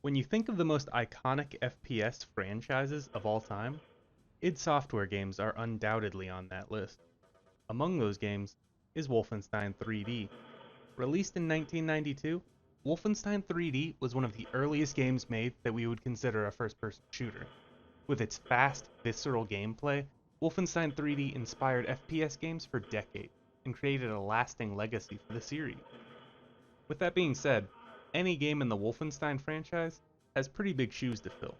When you think of the most iconic FPS franchises of all time, id Software games are undoubtedly on that list. Among those games is Wolfenstein 3D. Released in 1992, Wolfenstein 3D was one of the earliest games made that we would consider a first-person shooter. With its fast, visceral gameplay, Wolfenstein 3D inspired FPS games for decades and created a lasting legacy for the series. With that being said, any game in the Wolfenstein franchise has pretty big shoes to fill.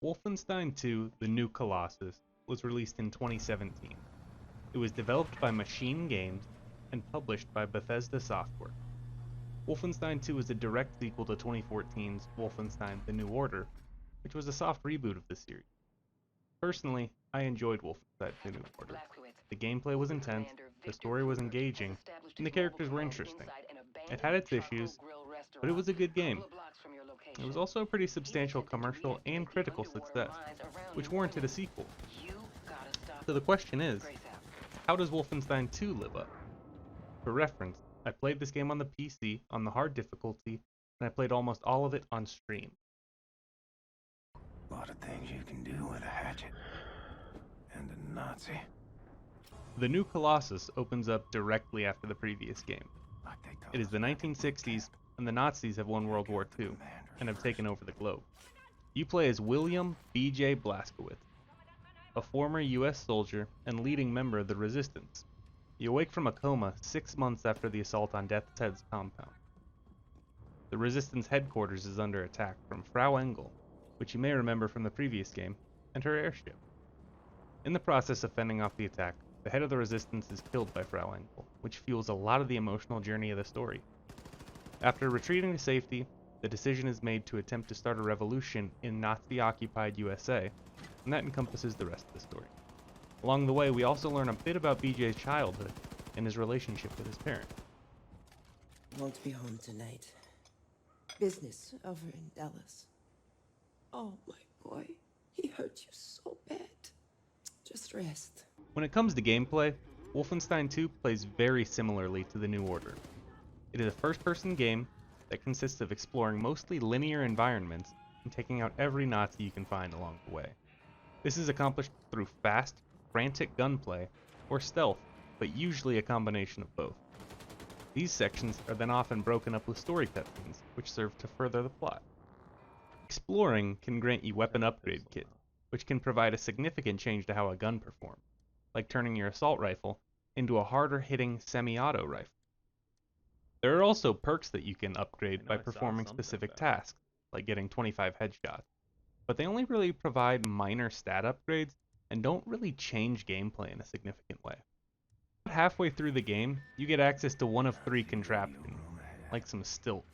Wolfenstein II: The New Colossus was released in 2017. It was developed by Machine Games and published by Bethesda Software. Wolfenstein II is a direct sequel to 2014's Wolfenstein: The New Order, which was a soft reboot of the series. Personally, I enjoyed Wolfenstein: The New Order. The gameplay was intense, the story was engaging, and the characters were interesting. It had its issues, but it was a good game. It was also a pretty substantial commercial and critical success, which warranted a sequel. So the question is, how does Wolfenstein 2 live up? For reference, I played this game on the PC on the hard difficulty, and I played almost all of it on stream. A lot of things you can do with a hatchet. And a Nazi. The New Colossus opens up directly after the previous game. It is the 1960s, and the Nazis have won World War II, and have taken over the globe. You play as William B.J. Blazkowicz, a former U.S. soldier and leading member of the Resistance. You awake from a coma 6 months after the assault on Death's Head's compound. The Resistance headquarters is under attack from Frau Engel, which you may remember from the previous game, and her airship. In the process of fending off the attack, the head of the Resistance is killed by Frau Engel, which fuels a lot of the emotional journey of the story. After retreating to safety, the decision is made to attempt to start a revolution in Nazi-occupied USA, and that encompasses the rest of the story. Along the way, we also learn a bit about BJ's childhood and his relationship with his parents. Won't be home tonight. Business over in Dallas. Oh, my boy. He hurt you so bad. Just rest. When it comes to gameplay, Wolfenstein 2 plays very similarly to The New Order. It is a first-person game that consists of exploring mostly linear environments and taking out every Nazi you can find along the way. This is accomplished through fast, frantic gunplay, or stealth, but usually a combination of both. These sections are then often broken up with story cutscenes, which serve to further the plot. Exploring can grant you weapon upgrade kits, which can provide a significant change to how a gun performs, like turning your assault rifle into a harder-hitting semi-auto rifle. There are also perks that you can upgrade by performing specific tasks, like getting 25 headshots, but they only really provide minor stat upgrades and don't really change gameplay in a significant way. Halfway through the game, you get access to one of 3 contraptions, like some stilts,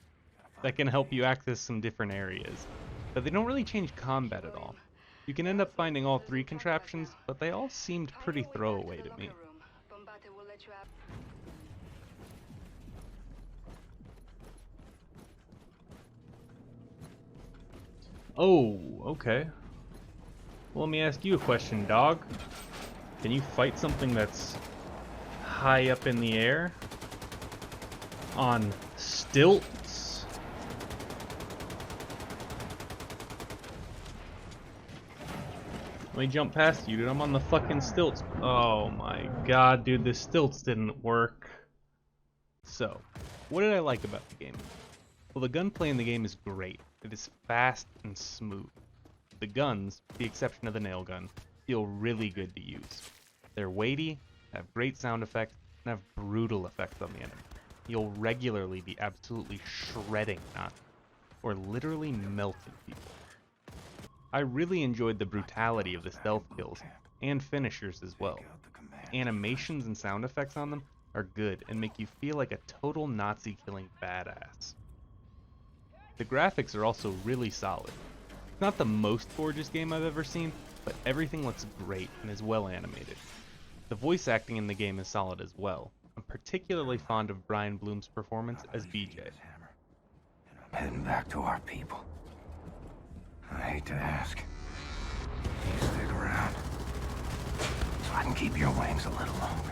that can help you access some different areas, but they don't really change combat at all. You can end up finding all 3 contraptions, but they all seemed pretty throwaway to me. Oh, okay. Well, let me ask you a question, dog. Can you fight something that's high up in the air? On stilts? Let me jump past you, dude. I'm on the fucking stilts. Oh my god, dude, the stilts didn't work. So, what did I like about the game? Well, the gunplay in the game is great. It is fast and smooth. The guns, with the exception of the nail gun, feel really good to use. They're weighty, have great sound effects, and have brutal effects on the enemy. You'll regularly be absolutely shredding Nazis, or literally melting people. I really enjoyed the brutality of the stealth kills, and finishers as well. Animations and sound effects on them are good and make you feel like a total Nazi killing badass. The graphics are also really solid. It's not the most gorgeous game I've ever seen, but everything looks great and is well animated. The voice acting in the game is solid as well. I'm particularly fond of Brian Bloom's performance as BJ. I'm heading back to our people. I hate to ask. You stick around, so I can keep your wings a little longer.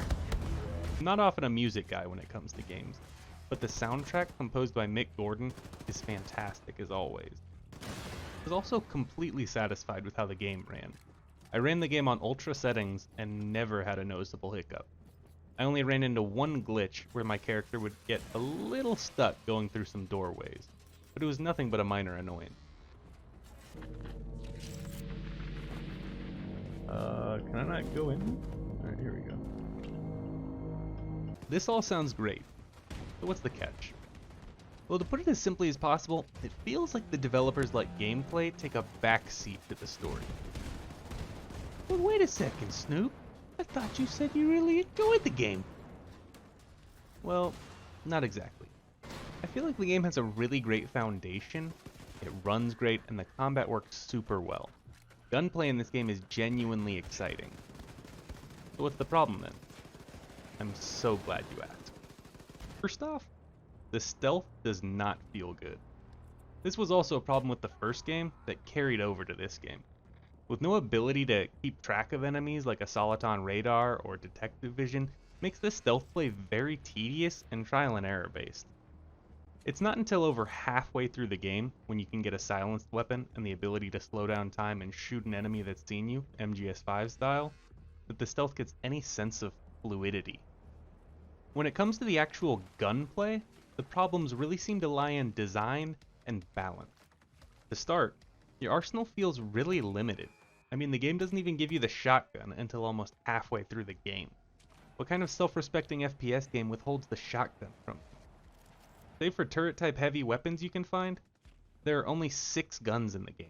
I'm not often a music guy when it comes to games, but the soundtrack composed by Mick Gordon is fantastic as always. I was also completely satisfied with how the game ran. I ran the game on ultra settings and never had a noticeable hiccup. I only ran into one glitch where my character would get a little stuck going through some doorways, but it was nothing but a minor annoyance. Can I not go in? Alright, here we go. This all sounds great, but what's the catch? Well, to put it as simply as possible, it feels like the developers let gameplay take a backseat to the story. But wait a second, Snoop. I thought you said you really enjoyed the game. Well, not exactly. I feel like the game has a really great foundation, it runs great, and the combat works super well. Gunplay in this game is genuinely exciting. So what's the problem then? I'm so glad you asked. First off, the stealth does not feel good. This was also a problem with the first game that carried over to this game. With no ability to keep track of enemies like a Soliton radar or detective vision, makes this stealth play very tedious and trial and error based. It's not until over halfway through the game, when you can get a silenced weapon and the ability to slow down time and shoot an enemy that's seen you, MGS5 style, that the stealth gets any sense of fluidity. When it comes to the actual gunplay, the problems really seem to lie in design and balance. To start, your arsenal feels really limited. I mean, the game doesn't even give you the shotgun until almost halfway through the game. What kind of self-respecting FPS game withholds the shotgun from you? Save for turret-type heavy weapons you can find, there are only 6 guns in the game.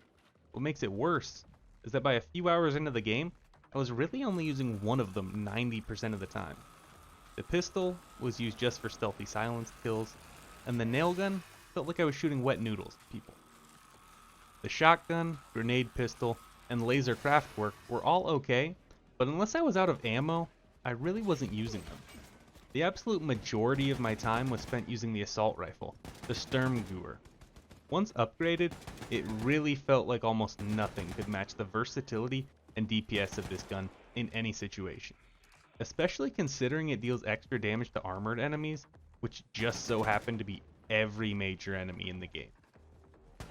What makes it worse is that by a few hours into the game, I was really only using one of them 90% of the time. The pistol was used just for stealthy silenced kills, and the nail gun felt like I was shooting wet noodles at people. The shotgun, grenade pistol, and laser craft work were all okay, but unless I was out of ammo, I really wasn't using them. The absolute majority of my time was spent using the assault rifle, the Sturmgewehr. Once upgraded, it really felt like almost nothing could match the versatility and DPS of this gun in any situation. Especially considering it deals extra damage to armored enemies, which just so happened to be every major enemy in the game.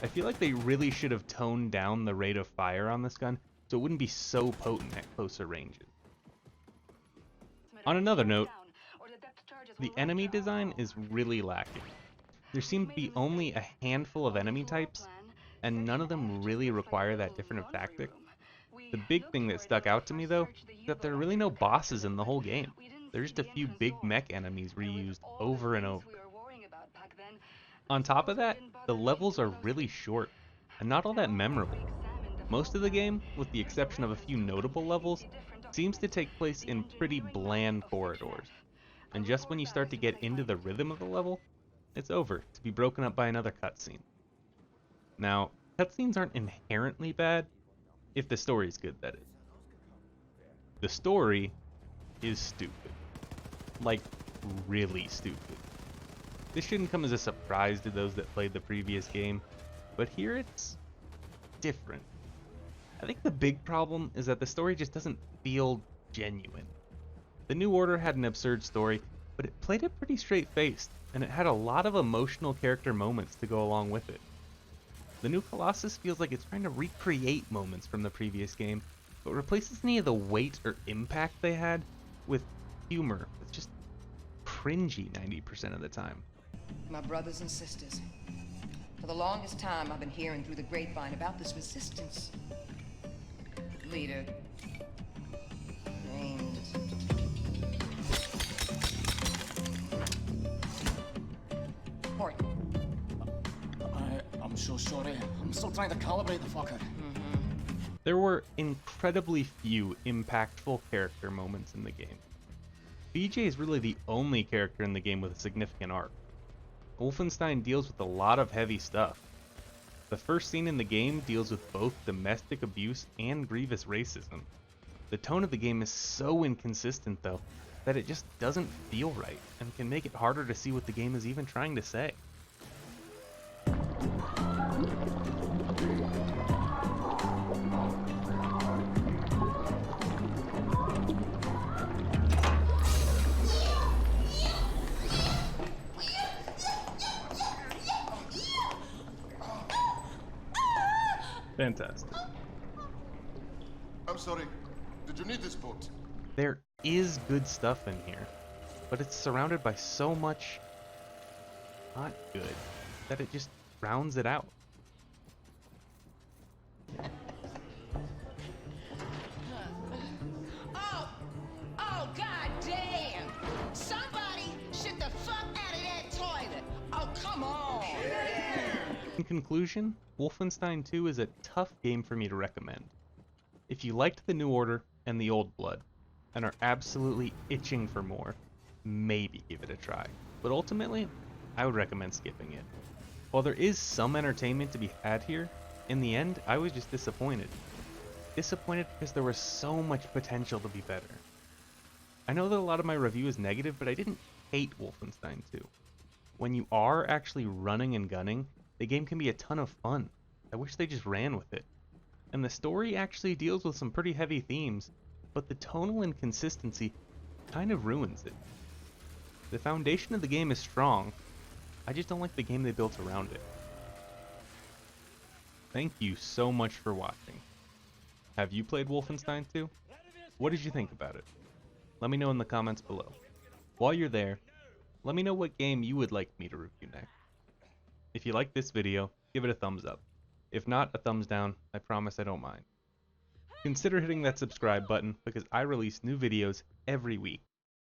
I feel like they really should have toned down the rate of fire on this gun so it wouldn't be so potent at closer ranges. On another note, the enemy design is really lacking. There seem to be only a handful of enemy types, and none of them really require that different of tactic. The big thing that stuck out to me though, is that there are really no bosses in the whole game. There's just a few big mech enemies reused over and over. On top of that, the levels are really short, and not all that memorable. Most of the game, with the exception of a few notable levels, seems to take place in pretty bland corridors. And just when you start to get into the rhythm of the level, it's over, to be broken up by another cutscene. Now, cutscenes aren't inherently bad, if the story is good, that is. The story is stupid. Like, really stupid. This shouldn't come as a surprise to those that played the previous game, but here it's different. I think the big problem is that the story just doesn't feel genuine. The New Order had an absurd story, but it played it pretty straight-faced, and it had a lot of emotional character moments to go along with it. The new Colossus feels like it's trying to recreate moments from the previous game, but replaces any of the weight or impact they had with humor. It's just cringy 90% of the time. My brothers and sisters, for the longest time I've been hearing through the grapevine about this resistance leader named Horton. I'm so sorry. I'm still trying to calibrate the fucker. There were incredibly few impactful character moments in the game. BJ is really the only character in the game with a significant arc. Wolfenstein deals with a lot of heavy stuff. The first scene in the game deals with both domestic abuse and grievous racism. The tone of the game is so inconsistent though, that it just doesn't feel right, and can make it harder to see what the game is even trying to say. Fantastic. I'm sorry. Did you need this boat? There is good stuff in here, but it's surrounded by so much not good that it just rounds it out. Oh, god damn! Somebody shit the fuck out of that toilet! Oh, come on! In conclusion, Wolfenstein II is a tough game for me to recommend. If you liked the New Order and the Old Blood, and are absolutely itching for more, maybe give it a try. But ultimately, I would recommend skipping it. While there is some entertainment to be had here, in the end, I was just disappointed. Disappointed because there was so much potential to be better. I know that a lot of my review is negative, but I didn't hate Wolfenstein 2. When you are actually running and gunning, the game can be a ton of fun. I wish they just ran with it. And the story actually deals with some pretty heavy themes, but the tonal inconsistency kind of ruins it. The foundation of the game is strong, I just don't like the game they built around it. Thank you so much for watching. Have you played Wolfenstein 2? What did you think about it? Let me know in the comments below. While you're there, let me know what game you would like me to review next. If you like this video, give it a thumbs up. If not, a thumbs down. I promise I don't mind. Consider hitting that subscribe button because I release new videos every week.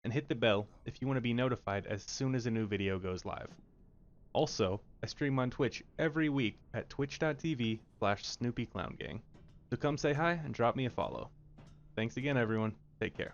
And hit the bell if you want to be notified as soon as a new video goes live. Also, I stream on Twitch every week at twitch.tv/SnoopyClownGang. So come say hi and drop me a follow. Thanks again everyone. Take care.